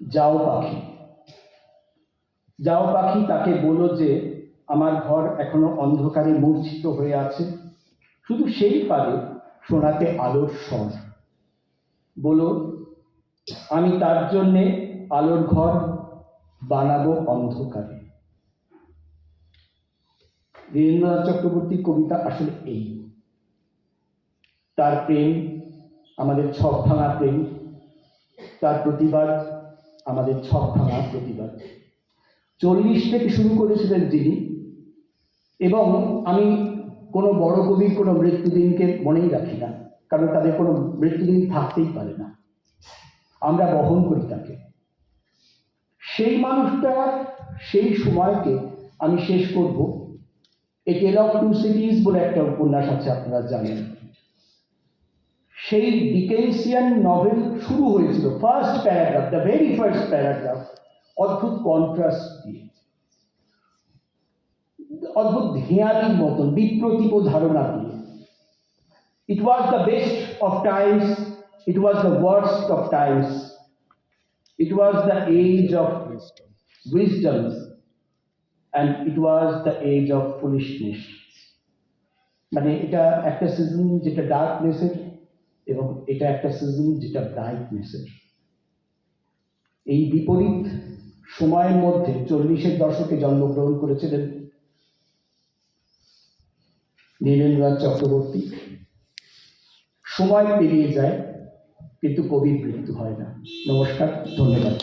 যাও পাখি, যাও পাখি তাকে বলো যে আমার ঘর এখনো অন্ধকারে মূর্ছিত হয়ে আছে, শুধু সেই পারে শোনাতে আলোর স্বর। বলো আমি তার জন্যে আলোর ঘর বানাবো অন্ধকারে। নীরেন্দ্রনাথ চক্রবর্তীর কবিতা আসলে এই। তার প্রেম আমাদের ছক ভাঙা প্রেম, তার প্রতিবাদ আমাদের ছক ভাঙা প্রতিবাদ। 40 থেকে শুরু করেছিলেন তিনি, এবং আমি কোনো বড় কবির কোনো মৃত্যুদিনকে মনেই রাখি না, কারণ তাদের কোনো মৃত্যুদিন থাকতেই পারে না, আমরা বহন করি তাকে। সেই মানুষটার সেই সময়কে আমি শেষ করব এ টেল অফ টু সিটিজ বলে একটা উপন্যাস আছে, আপনারা জানেন। সেই ডিকেন্সিয়ান নভেল শুরু হয়েছিল first paragraph, the very first paragraph অদ্ভুত কন্ট্রাস্ট দিয়ে, অদ্ভুত হেঁয়ালির মতন বিপ্রতীপ ধারণা দিয়ে। It was the best of times, it was the worst of times, it was the age of wisdom, and it was the age of foolishness. মানে এটা একটা season যেটা ডার্কনেসের, এবং এটা একটা সিজন যেটা ব্রাইটনেসের। এই বিপরীত সময়ের মধ্যে 40-এর দশকে জন্মগ্রহণ করেছিলেন নীরেন্দ্রনাথ চক্রবর্তী। সময় পেরিয়ে যায় কিন্তু কবির মৃত্যু হয় না। নমস্কার, ধন্যবাদ।